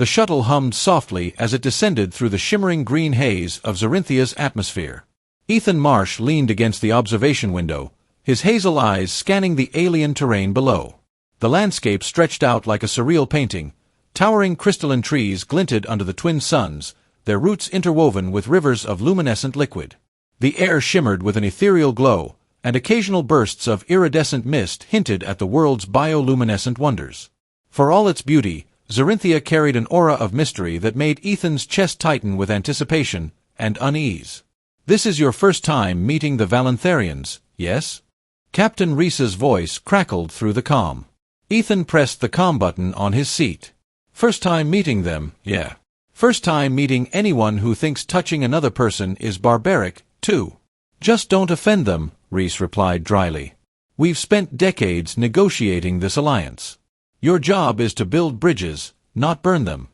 The shuttle hummed softly as it descended through the shimmering green haze of Xerinthia's atmosphere. Ethan Marsh leaned against the observation window, his hazel eyes scanning the alien terrain below. The landscape stretched out like a surreal painting. Towering crystalline trees glinted under the twin suns, their roots interwoven with rivers of luminescent liquid. The air shimmered with an ethereal glow, and occasional bursts of iridescent mist hinted at the world's bioluminescent wonders. For all its beauty, Xerinthia carried an aura of mystery that made Ethan's chest tighten with anticipation and unease. "This is your first time meeting the Valentherians, yes?" Captain Reese's voice crackled through the comm. Ethan pressed the comm button on his seat. "First time meeting them, yeah. First time meeting anyone who thinks touching another person is barbaric, too." "Just don't offend them," Reese replied dryly. "We've spent decades negotiating this alliance. Your job is to build bridges, not burn them."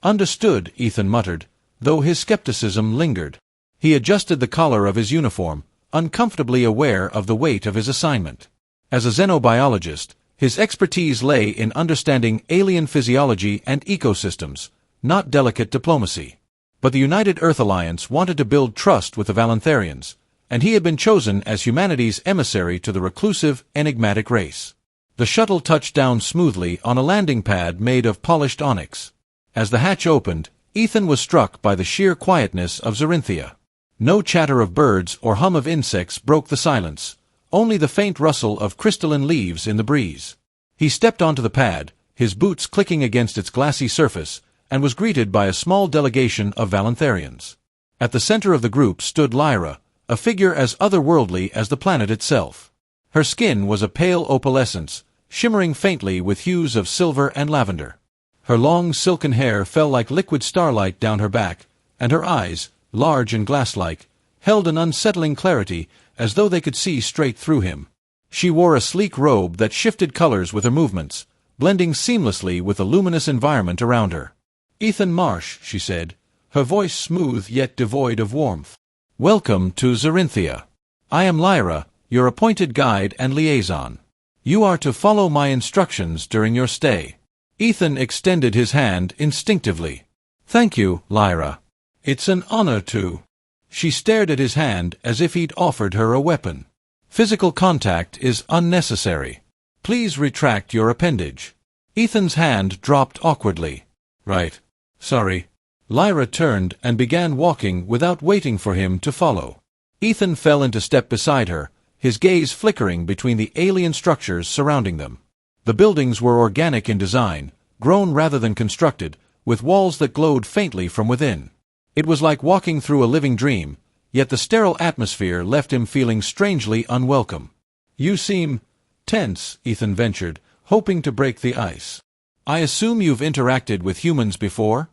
"Understood," Ethan muttered, though his skepticism lingered. He adjusted the collar of his uniform, uncomfortably aware of the weight of his assignment. As a xenobiologist, his expertise lay in understanding alien physiology and ecosystems, not delicate diplomacy. But the United Earth Alliance wanted to build trust with the Valentherians, and he had been chosen as humanity's emissary to the reclusive, enigmatic race. The shuttle touched down smoothly on a landing pad made of polished onyx. As the hatch opened, Ethan was struck by the sheer quietness of Xerinthia. No chatter of birds or hum of insects broke the silence, only the faint rustle of crystalline leaves in the breeze. He stepped onto the pad, his boots clicking against its glassy surface, and was greeted by a small delegation of Valentherians. At the center of the group stood Lyra, a figure as otherworldly as the planet itself. Her skin was a pale opalescence, shimmering faintly with hues of silver and lavender. Her long silken hair fell like liquid starlight down her back, and her eyes, large and glass-like, held an unsettling clarity as though they could see straight through him. She wore a sleek robe that shifted colors with her movements, blending seamlessly with the luminous environment around her. "Ethan Marsh," she said, her voice smooth yet devoid of warmth. "Welcome to Xerinthia. I am Lyra, your appointed guide and liaison. You are to follow my instructions during your stay." Ethan extended his hand instinctively. "Thank you, Lyra. It's an honor to." She stared at his hand as if he'd offered her a weapon. "Physical contact is unnecessary. Please retract your appendage." Ethan's hand dropped awkwardly. "Right. Sorry." Lyra turned and began walking without waiting for him to follow. Ethan fell into step beside her, his gaze flickering between the alien structures surrounding them. The buildings were organic in design, grown rather than constructed, with walls that glowed faintly from within. It was like walking through a living dream, yet the sterile atmosphere left him feeling strangely unwelcome. "You seem tense," Ethan ventured, hoping to break the ice. "I assume you've interacted with humans before?"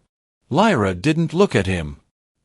Lyra didn't look at him.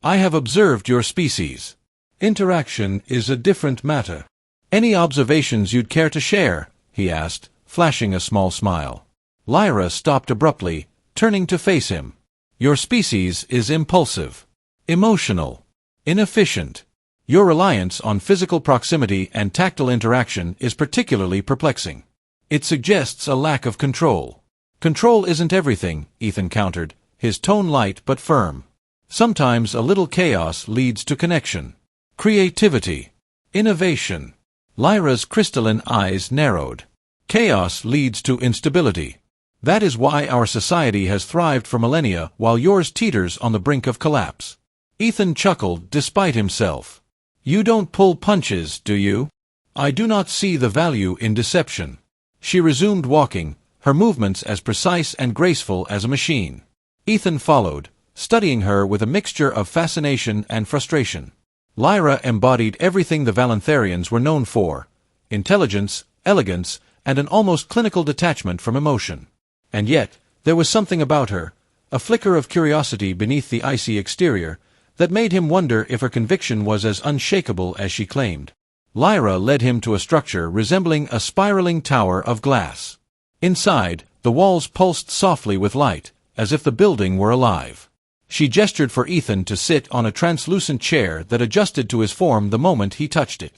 "I have observed your species. Interaction is a different matter." "Any observations you'd care to share?" he asked, flashing a small smile. Lyra stopped abruptly, turning to face him. "Your species is impulsive, emotional, inefficient. Your reliance on physical proximity and tactile interaction is particularly perplexing. It suggests a lack of control." "Control isn't everything," Ethan countered, his tone light but firm. "Sometimes a little chaos leads to connection, creativity, innovation." Lyra's crystalline eyes narrowed. "Chaos leads to instability. That is why our society has thrived for millennia while yours teeters on the brink of collapse." Ethan chuckled despite himself. "You don't pull punches, do you?" "I do not see the value in deception." She resumed walking, her movements as precise and graceful as a machine. Ethan followed, studying her with a mixture of fascination and frustration. Lyra embodied everything the Valentherians were known for: intelligence, elegance, and an almost clinical detachment from emotion. And yet, there was something about her, a flicker of curiosity beneath the icy exterior, that made him wonder if her conviction was as unshakable as she claimed. Lyra led him to a structure resembling a spiraling tower of glass. Inside, the walls pulsed softly with light, as if the building were alive. She gestured for Ethan to sit on a translucent chair that adjusted to his form the moment he touched it.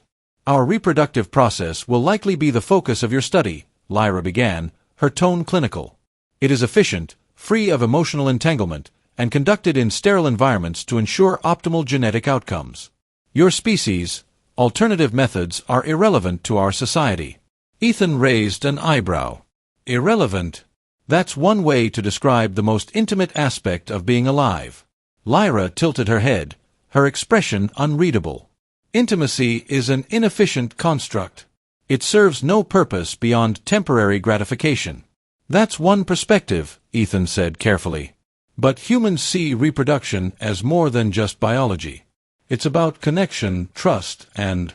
"Our reproductive process will likely be the focus of your study," Lyra began, her tone clinical. "It is efficient, free of emotional entanglement, and conducted in sterile environments to ensure optimal genetic outcomes. Your species, alternative methods are irrelevant to our society. Ethan raised an eyebrow. Irrelevant? That's one way to describe the most intimate aspect of being alive. Lyra tilted her head, her expression unreadable. Intimacy is an inefficient construct. It serves no purpose beyond temporary gratification. That's one perspective, Ethan said carefully. But humans see reproduction as more than just biology. It's about connection, trust, and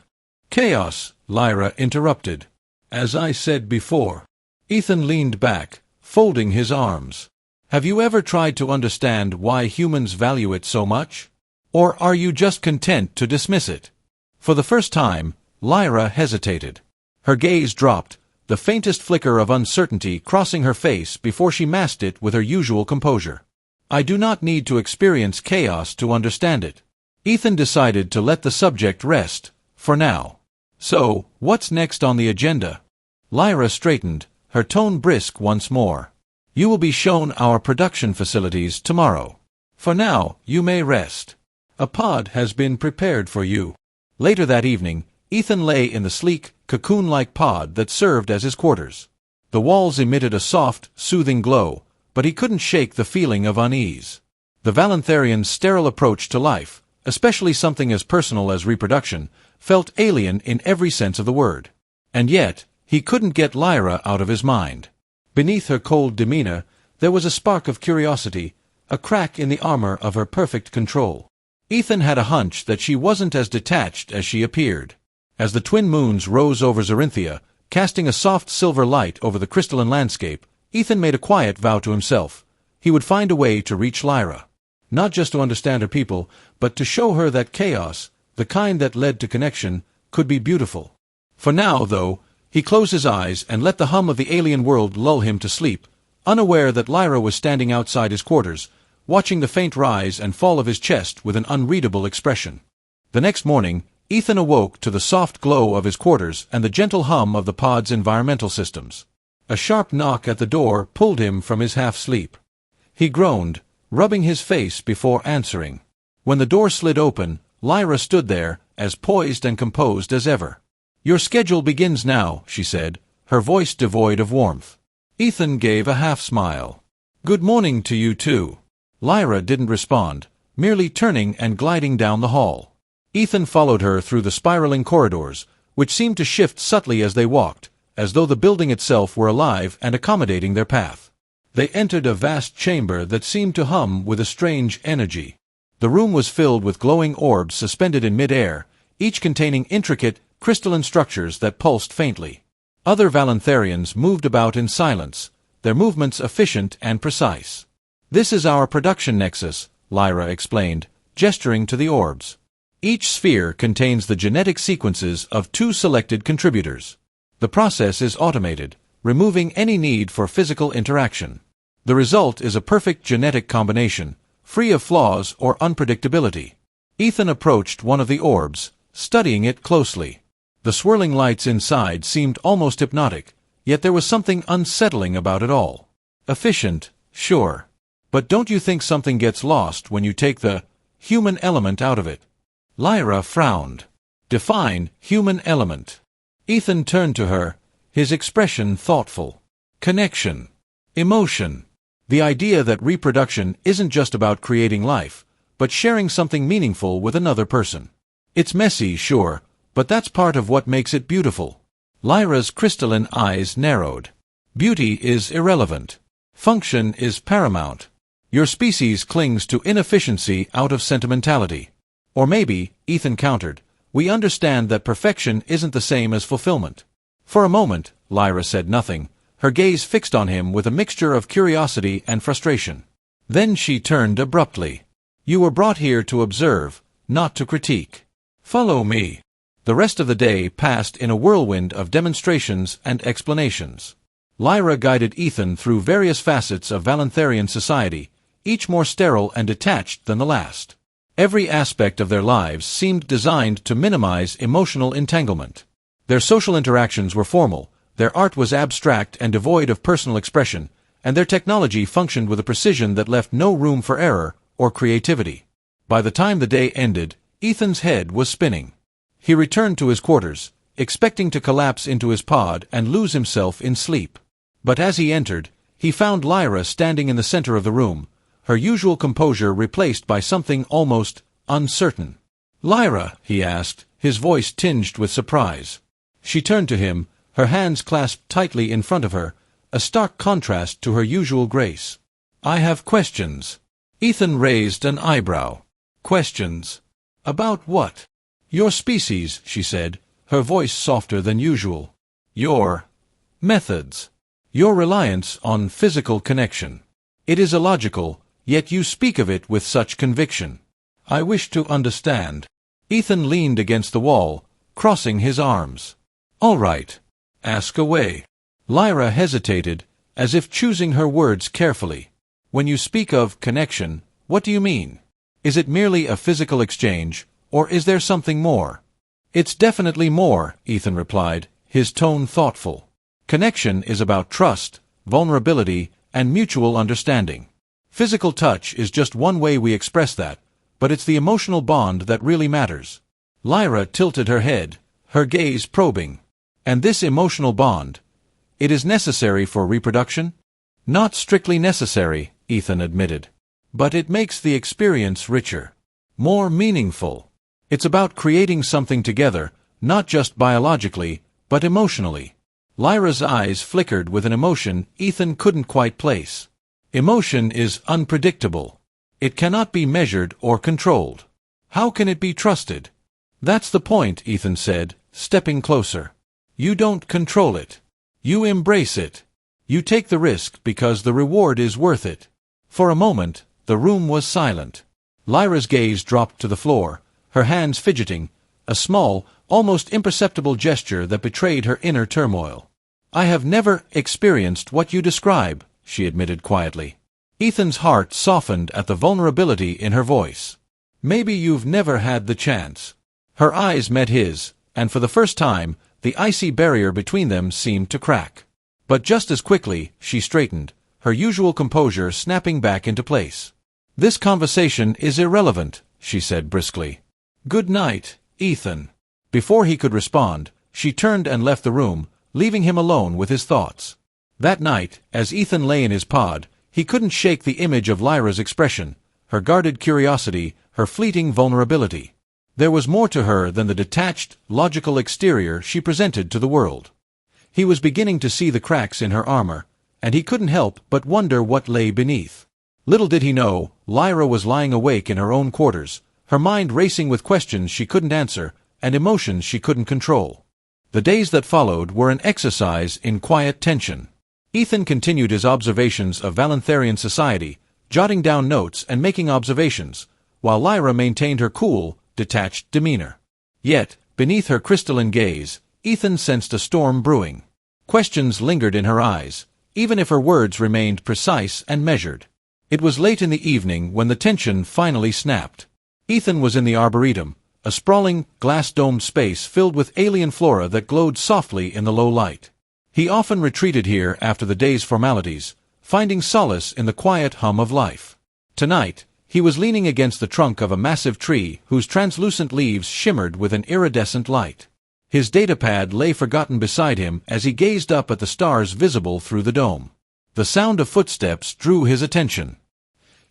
chaos, Lyra interrupted. As I said before. Ethan leaned back, folding his arms. Have you ever tried to understand why humans value it so much? Or are you just content to dismiss it? For the first time, Lyra hesitated. Her gaze dropped, the faintest flicker of uncertainty crossing her face before she masked it with her usual composure. I do not need to experience chaos to understand it. Ethan decided to let the subject rest, for now. So, what's next on the agenda? Lyra straightened, her tone brisk once more. You will be shown our production facilities tomorrow. For now, you may rest. A pod has been prepared for you. Later that evening, Ethan lay in the sleek, cocoon-like pod that served as his quarters. The walls emitted a soft, soothing glow, but he couldn't shake the feeling of unease. The Valantharian's sterile approach to life, especially something as personal as reproduction, felt alien in every sense of the word. And yet, he couldn't get Lyra out of his mind. Beneath her cold demeanor, there was a spark of curiosity, a crack in the armor of her perfect control. Ethan had a hunch that she wasn't as detached as she appeared. As the twin moons rose over Zorinthia, casting a soft silver light over the crystalline landscape, Ethan made a quiet vow to himself. He would find a way to reach Lyra. Not just to understand her people, but to show her that chaos, the kind that led to connection, could be beautiful. For now, though, he closed his eyes and let the hum of the alien world lull him to sleep, unaware that Lyra was standing outside his quarters, watching the faint rise and fall of his chest with an unreadable expression. The next morning, Ethan awoke to the soft glow of his quarters and the gentle hum of the pod's environmental systems. A sharp knock at the door pulled him from his half-sleep. He groaned, rubbing his face before answering. When the door slid open, Lyra stood there, as poised and composed as ever. Your schedule begins now, she said, her voice devoid of warmth. Ethan gave a half-smile. Good morning to you too. Lyra didn't respond, merely turning and gliding down the hall. Ethan followed her through the spiraling corridors, which seemed to shift subtly as they walked, as though the building itself were alive and accommodating their path. They entered a vast chamber that seemed to hum with a strange energy. The room was filled with glowing orbs suspended in mid-air, each containing intricate, crystalline structures that pulsed faintly. Other Valantharians moved about in silence, their movements efficient and precise. This is our production nexus, Lyra explained, gesturing to the orbs. Each sphere contains the genetic sequences of 2 selected contributors. The process is automated, removing any need for physical interaction. The result is a perfect genetic combination, free of flaws or unpredictability. Ethan approached one of the orbs, studying it closely. The swirling lights inside seemed almost hypnotic, yet there was something unsettling about it all. Efficient, sure. But don't you think something gets lost when you take the human element out of it? Lyra frowned. Define human element. Ethan turned to her, his expression thoughtful. Connection. Emotion. The idea that reproduction isn't just about creating life, but sharing something meaningful with another person. It's messy, sure, but that's part of what makes it beautiful. Lyra's crystalline eyes narrowed. Beauty is irrelevant. Function is paramount. Your species clings to inefficiency out of sentimentality. Or maybe, Ethan countered, we understand that perfection isn't the same as fulfillment. For a moment, Lyra said nothing, her gaze fixed on him with a mixture of curiosity and frustration. Then she turned abruptly. You were brought here to observe, not to critique. Follow me. The rest of the day passed in a whirlwind of demonstrations and explanations. Lyra guided Ethan through various facets of Valantharian society, each more sterile and detached than the last. Every aspect of their lives seemed designed to minimize emotional entanglement. Their social interactions were formal, their art was abstract and devoid of personal expression, and their technology functioned with a precision that left no room for error or creativity. By the time the day ended, Ethan's head was spinning. He returned to his quarters, expecting to collapse into his pod and lose himself in sleep. But as he entered, he found Lyra standing in the center of the room, her usual composure replaced by something almost uncertain. "Lyra?" he asked, his voice tinged with surprise. She turned to him, her hands clasped tightly in front of her, a stark contrast to her usual grace. "I have questions." Ethan raised an eyebrow. "Questions? About what?" "Your species," she said, her voice softer than usual. "Your methods. Your reliance on physical connection. It is illogical, yet you speak of it with such conviction. I wish to understand." Ethan leaned against the wall, crossing his arms. "All right. Ask away." Lyra hesitated, as if choosing her words carefully. "When you speak of connection, what do you mean? Is it merely a physical exchange, or is there something more?" "It's definitely more," Ethan replied, his tone thoughtful. "Connection is about trust, vulnerability, and mutual understanding. Physical touch is just one way we express that, but it's the emotional bond that really matters." Lyra tilted her head, her gaze probing. "And this emotional bond, it is necessary for reproduction?" "Not strictly necessary," Ethan admitted. "But it makes the experience richer, more meaningful. It's about creating something together, not just biologically, but emotionally." Lyra's eyes flickered with an emotion Ethan couldn't quite place. "Emotion is unpredictable. It cannot be measured or controlled. How can it be trusted?" "That's the point," Ethan said, stepping closer. "You don't control it. You embrace it. You take the risk because the reward is worth it." For a moment, the room was silent. Lyra's gaze dropped to the floor, her hands fidgeting, a small, almost imperceptible gesture that betrayed her inner turmoil. "I have never experienced what you describe," she admitted quietly. Ethan's heart softened at the vulnerability in her voice. "Maybe you've never had the chance." Her eyes met his, and for the first time, the icy barrier between them seemed to crack. But just as quickly, she straightened, her usual composure snapping back into place. "This conversation is irrelevant," she said briskly. "Good night, Ethan." Before he could respond, she turned and left the room, leaving him alone with his thoughts. That night, as Ethan lay in his pod, he couldn't shake the image of Lyra's expression, her guarded curiosity, her fleeting vulnerability. There was more to her than the detached, logical exterior she presented to the world. He was beginning to see the cracks in her armor, and he couldn't help but wonder what lay beneath. Little did he know, Lyra was lying awake in her own quarters, her mind racing with questions she couldn't answer, and emotions she couldn't control. The days that followed were an exercise in quiet tension. Ethan continued his observations of Valentherian society, jotting down notes and making observations, while Lyra maintained her cool, detached demeanor. Yet, beneath her crystalline gaze, Ethan sensed a storm brewing. Questions lingered in her eyes, even if her words remained precise and measured. It was late in the evening when the tension finally snapped. Ethan was in the Arboretum, a sprawling, glass-domed space filled with alien flora that glowed softly in the low light. He often retreated here after the day's formalities, finding solace in the quiet hum of life. Tonight, he was leaning against the trunk of a massive tree whose translucent leaves shimmered with an iridescent light. His datapad lay forgotten beside him as he gazed up at the stars visible through the dome. The sound of footsteps drew his attention.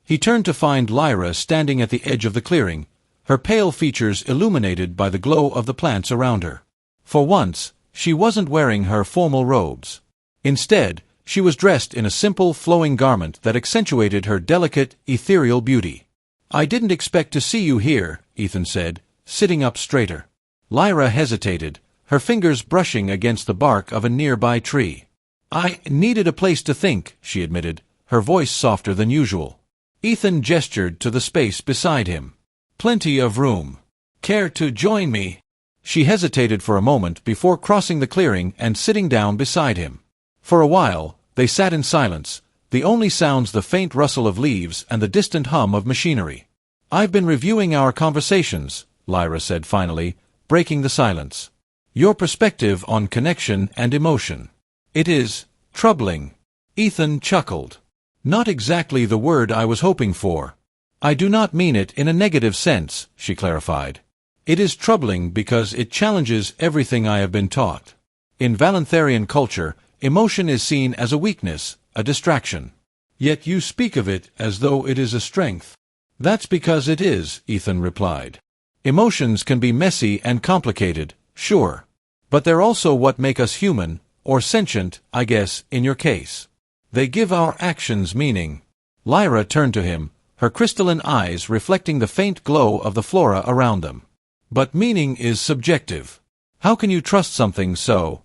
He turned to find Lyra standing at the edge of the clearing, her pale features illuminated by the glow of the plants around her. For once, she wasn't wearing her formal robes. Instead, she was dressed in a simple, flowing garment that accentuated her delicate, ethereal beauty. "I didn't expect to see you here," Ethan said, sitting up straighter. Lyra hesitated, her fingers brushing against the bark of a nearby tree. "I needed a place to think," she admitted, her voice softer than usual. Ethan gestured to the space beside him. "Plenty of room. Care to join me?" She hesitated for a moment before crossing the clearing and sitting down beside him. For a while, they sat in silence, the only sounds the faint rustle of leaves and the distant hum of machinery. "I've been reviewing our conversations," Lyra said finally, breaking the silence. "Your perspective on connection and emotion. It is troubling." Ethan chuckled. Not exactly the word I was hoping for. I do not mean it in a negative sense, she clarified. It is troubling because it challenges everything I have been taught. In Valentherian culture, emotion is seen as a weakness, a distraction. Yet you speak of it as though it is a strength. That's because it is, Ethan replied. Emotions can be messy and complicated, sure. But they're also what make us human, or sentient, I guess, in your case. They give our actions meaning. Lyra turned to him, her crystalline eyes reflecting the faint glow of the flora around them. But meaning is subjective. How can you trust something so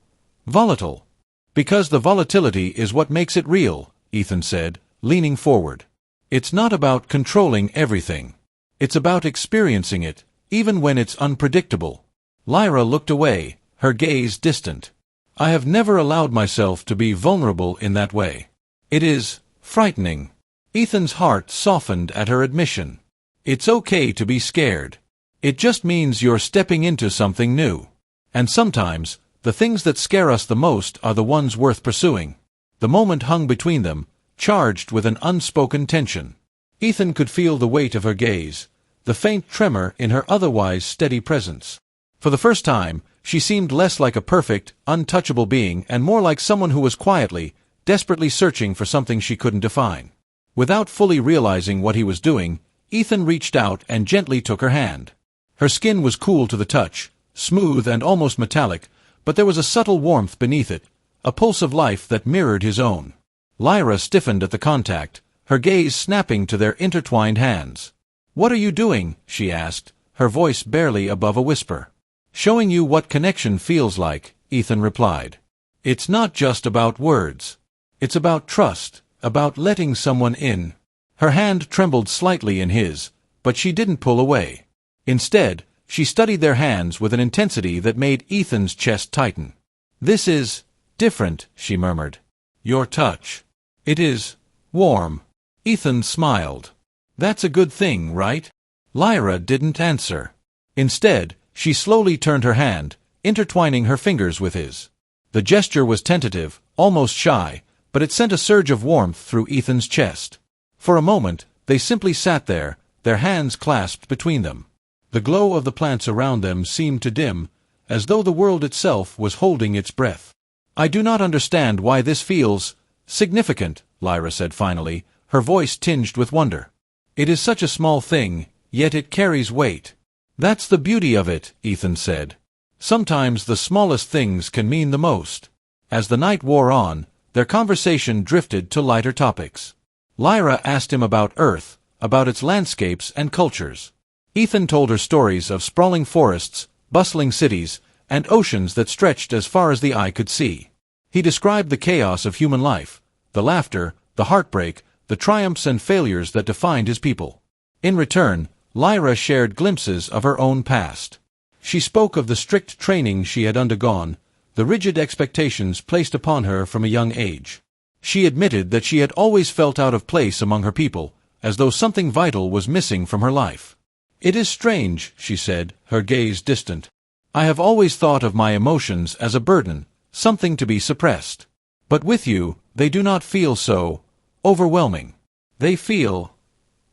volatile? Because the volatility is what makes it real, Ethan said, leaning forward. It's not about controlling everything. It's about experiencing it, even when it's unpredictable. Lyra looked away, her gaze distant. I have never allowed myself to be vulnerable in that way. It is frightening. Ethan's heart softened at her admission. It's okay to be scared. It just means you're stepping into something new. And sometimes, the things that scare us the most are the ones worth pursuing. The moment hung between them, charged with an unspoken tension. Ethan could feel the weight of her gaze, the faint tremor in her otherwise steady presence. For the first time, she seemed less like a perfect, untouchable being and more like someone who was quietly, desperately searching for something she couldn't define. Without fully realizing what he was doing, Ethan reached out and gently took her hand. Her skin was cool to the touch, smooth and almost metallic, but there was a subtle warmth beneath it, a pulse of life that mirrored his own. Lyra stiffened at the contact, her gaze snapping to their intertwined hands. "What are you doing?" she asked, her voice barely above a whisper. "Showing you what connection feels like," Ethan replied. "It's not just about words. It's about trust, about letting someone in." Her hand trembled slightly in his, but she didn't pull away. Instead, she studied their hands with an intensity that made Ethan's chest tighten. "This is different," she murmured. "Your touch. It is warm." Ethan smiled. "That's a good thing, right?" Lyra didn't answer. Instead, she slowly turned her hand, intertwining her fingers with his. The gesture was tentative, almost shy, but it sent a surge of warmth through Ethan's chest. For a moment, they simply sat there, their hands clasped between them. The glow of the plants around them seemed to dim, as though the world itself was holding its breath. "I do not understand why this feels significant," Lyra said finally, her voice tinged with wonder. "It is such a small thing, yet it carries weight." "That's the beauty of it," Ethan said. "Sometimes the smallest things can mean the most." As the night wore on, their conversation drifted to lighter topics. Lyra asked him about Earth, about its landscapes and cultures. Ethan told her stories of sprawling forests, bustling cities, and oceans that stretched as far as the eye could see. He described the chaos of human life, the laughter, the heartbreak, the triumphs and failures that defined his people. In return, Lyra shared glimpses of her own past. She spoke of the strict training she had undergone, the rigid expectations placed upon her from a young age. She admitted that she had always felt out of place among her people, as though something vital was missing from her life. "It is strange," she said, her gaze distant. "I have always thought of my emotions as a burden, something to be suppressed. But with you, they do not feel so overwhelming. They feel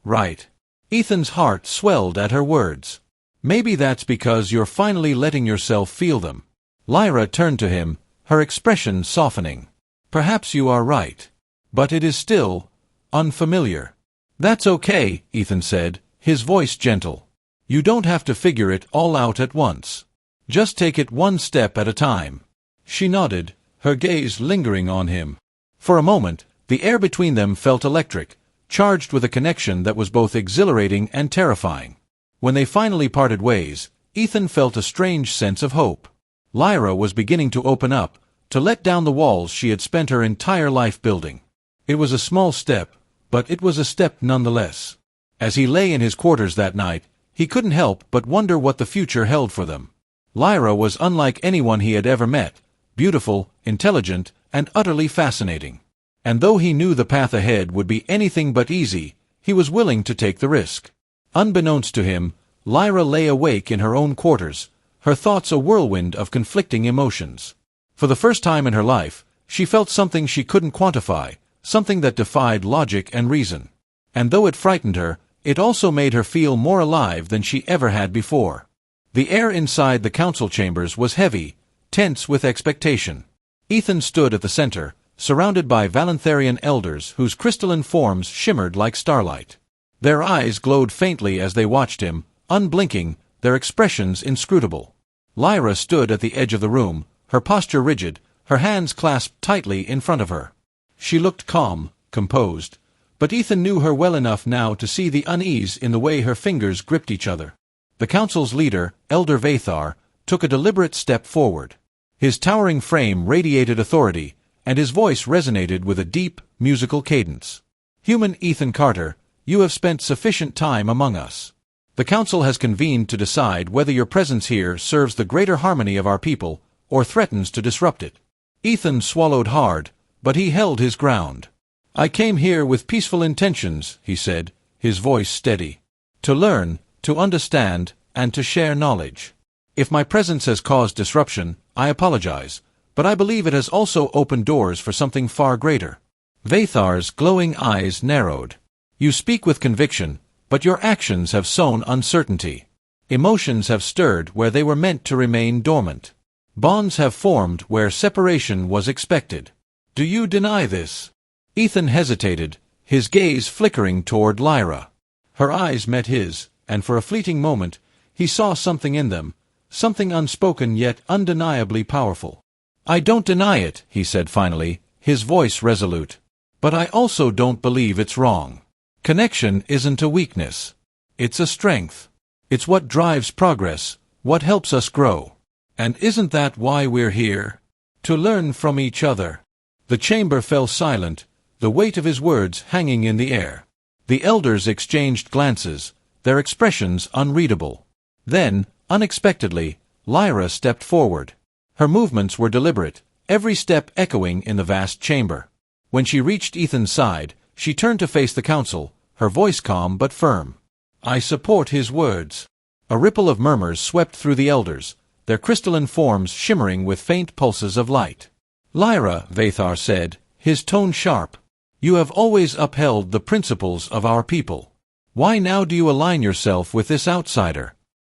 right." Ethan's heart swelled at her words. "Maybe that's because you're finally letting yourself feel them." Lyra turned to him, her expression softening. "Perhaps you are right. But it is still unfamiliar." "That's okay," Ethan said, his voice gentle. "You don't have to figure it all out at once. Just take it one step at a time." She nodded, her gaze lingering on him. For a moment, the air between them felt electric, charged with a connection that was both exhilarating and terrifying. When they finally parted ways, Ethan felt a strange sense of hope. Lyra was beginning to open up, to let down the walls she had spent her entire life building. It was a small step, but it was a step nonetheless. As he lay in his quarters that night, he couldn't help but wonder what the future held for them. Lyra was unlike anyone he had ever met, beautiful, intelligent, and utterly fascinating. And though he knew the path ahead would be anything but easy, he was willing to take the risk. Unbeknownst to him, Lyra lay awake in her own quarters, her thoughts a whirlwind of conflicting emotions. For the first time in her life, she felt something she couldn't quantify, something that defied logic and reason. And though it frightened her, it also made her feel more alive than she ever had before. The air inside the council chambers was heavy, tense with expectation. Ethan stood at the center, surrounded by Valentherian elders whose crystalline forms shimmered like starlight. Their eyes glowed faintly as they watched him, unblinking, their expressions inscrutable. Lyra stood at the edge of the room, her posture rigid, her hands clasped tightly in front of her. She looked calm, composed, but Ethan knew her well enough now to see the unease in the way her fingers gripped each other. The council's leader, Elder Vathar, took a deliberate step forward. His towering frame radiated authority, and his voice resonated with a deep, musical cadence. "Human Ethan Carter, you have spent sufficient time among us. The council has convened to decide whether your presence here serves the greater harmony of our people, or threatens to disrupt it." Ethan swallowed hard, but he held his ground. "I came here with peaceful intentions," he said, his voice steady. "To learn, to understand, and to share knowledge. If my presence has caused disruption, I apologize, but I believe it has also opened doors for something far greater." Vathar's glowing eyes narrowed. "You speak with conviction, but your actions have sown uncertainty. Emotions have stirred where they were meant to remain dormant. Bonds have formed where separation was expected. Do you deny this?" Ethan hesitated, his gaze flickering toward Lyra. Her eyes met his, and for a fleeting moment, he saw something in them, something unspoken yet undeniably powerful. "I don't deny it," he said finally, his voice resolute. "But I also don't believe it's wrong. Connection isn't a weakness. It's a strength. It's what drives progress, what helps us grow. And isn't that why we're here? To learn from each other." The chamber fell silent, the weight of his words hanging in the air. The elders exchanged glances, their expressions unreadable. Then, unexpectedly, Lyra stepped forward. Her movements were deliberate, every step echoing in the vast chamber. When she reached Ethan's side, she turned to face the council, her voice calm but firm. "I support his words." A ripple of murmurs swept through the elders, their crystalline forms shimmering with faint pulses of light. "Lyra," Vathar said, his tone sharp, "you have always upheld the principles of our people. Why now do you align yourself with this outsider?"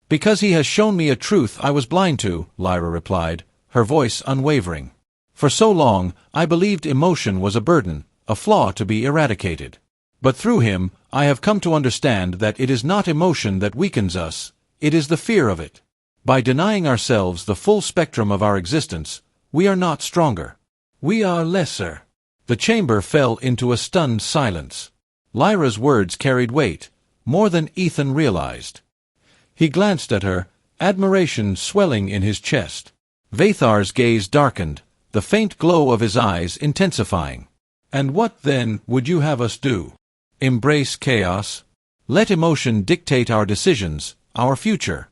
"Because he has shown me a truth I was blind to," Lyra replied, her voice unwavering. "For so long, I believed emotion was a burden, a flaw to be eradicated. But through him, I have come to understand that it is not emotion that weakens us, it is the fear of it. By denying ourselves the full spectrum of our existence, we are not stronger. We are lesser." The chamber fell into a stunned silence. Lyra's words carried weight, more than Ethan realized. He glanced at her, admiration swelling in his chest. Vathar's gaze darkened, the faint glow of his eyes intensifying. "And what, then, would you have us do? Embrace chaos? Let emotion dictate our decisions, our future?"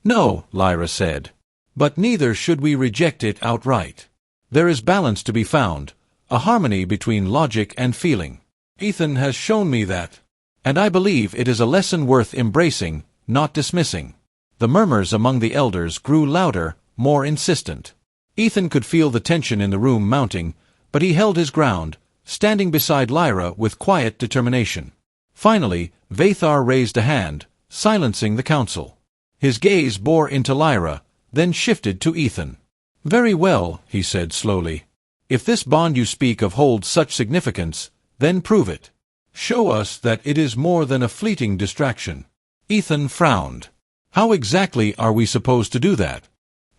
"No," Lyra said. "But neither should we reject it outright. There is balance to be found, a harmony between logic and feeling. Ethan has shown me that. And I believe it is a lesson worth embracing, not dismissing." The murmurs among the elders grew louder, more insistent. Ethan could feel the tension in the room mounting, but he held his ground, standing beside Lyra with quiet determination. Finally, Vathar raised a hand, silencing the council. His gaze bore into Lyra, then shifted to Ethan. "Very well," he said slowly. "If this bond you speak of holds such significance, then prove it. Show us that it is more than a fleeting distraction." Ethan frowned. "How exactly are we supposed to do that?"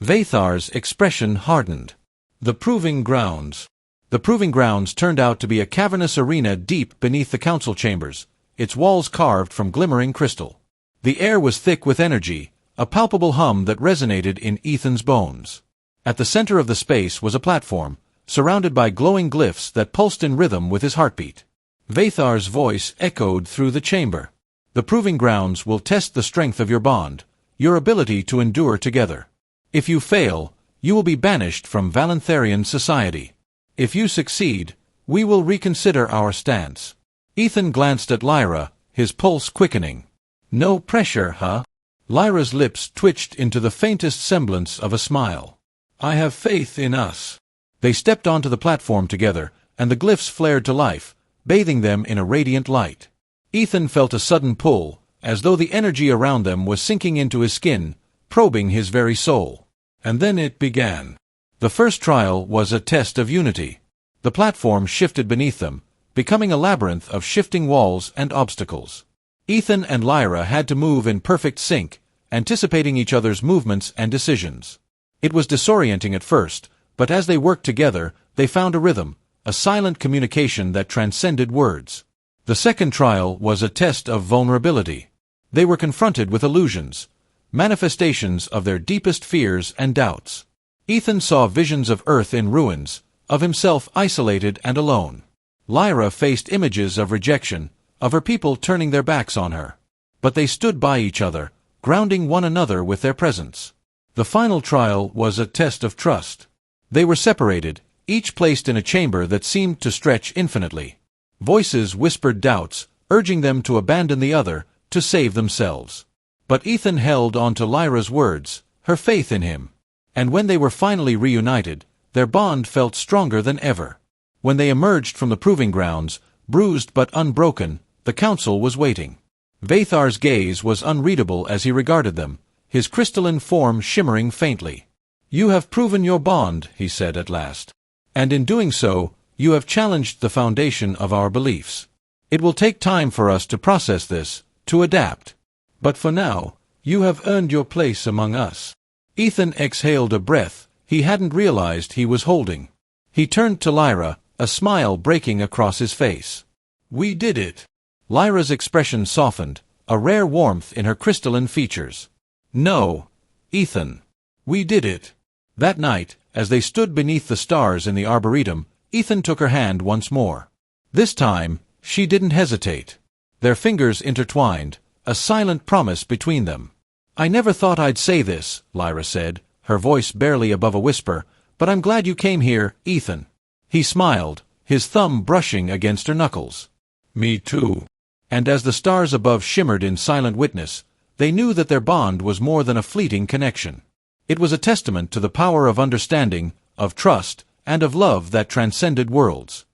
Vathar's expression hardened. "The proving grounds." The proving grounds turned out to be a cavernous arena deep beneath the council chambers, its walls carved from glimmering crystal. The air was thick with energy, a palpable hum that resonated in Ethan's bones. At the center of the space was a platform, surrounded by glowing glyphs that pulsed in rhythm with his heartbeat. Vathar's voice echoed through the chamber. "The proving grounds will test the strength of your bond, your ability to endure together. If you fail, you will be banished from Valentherian society. If you succeed, we will reconsider our stance." Ethan glanced at Lyra, his pulse quickening. "No pressure, huh?" Lyra's lips twitched into the faintest semblance of a smile. "I have faith in us." They stepped onto the platform together, and the glyphs flared to life, bathing them in a radiant light. Ethan felt a sudden pull, as though the energy around them was sinking into his skin, probing his very soul. And then it began. The first trial was a test of unity. The platform shifted beneath them, becoming a labyrinth of shifting walls and obstacles. Ethan and Lyra had to move in perfect sync, anticipating each other's movements and decisions. It was disorienting at first, but as they worked together, they found a rhythm, a silent communication that transcended words. The second trial was a test of vulnerability. They were confronted with illusions, manifestations of their deepest fears and doubts. Ethan saw visions of Earth in ruins, of himself isolated and alone. Lyra faced images of rejection, of her people turning their backs on her. But they stood by each other, grounding one another with their presence. The final trial was a test of trust. They were separated, each placed in a chamber that seemed to stretch infinitely. Voices whispered doubts, urging them to abandon the other, to save themselves. But Ethan held on to Lyra's words, her faith in him. And when they were finally reunited, their bond felt stronger than ever. When they emerged from the proving grounds, bruised but unbroken, the council was waiting. Vathar's gaze was unreadable as he regarded them, his crystalline form shimmering faintly. "You have proven your bond," he said at last. "And in doing so, you have challenged the foundation of our beliefs. It will take time for us to process this, to adapt. But for now, you have earned your place among us." Ethan exhaled a breath he hadn't realized he was holding. He turned to Lyra, a smile breaking across his face. "We did it." Lyra's expression softened, a rare warmth in her crystalline features. "No, Ethan. We did it." That night, as they stood beneath the stars in the arboretum, Ethan took her hand once more. This time, she didn't hesitate. Their fingers intertwined, a silent promise between them. "I never thought I'd say this," Lyra said, her voice barely above a whisper, "but I'm glad you came here, Ethan." He smiled, his thumb brushing against her knuckles. "Me too." And as the stars above shimmered in silent witness, they knew that their bond was more than a fleeting connection. It was a testament to the power of understanding, of trust, and of love that transcended worlds.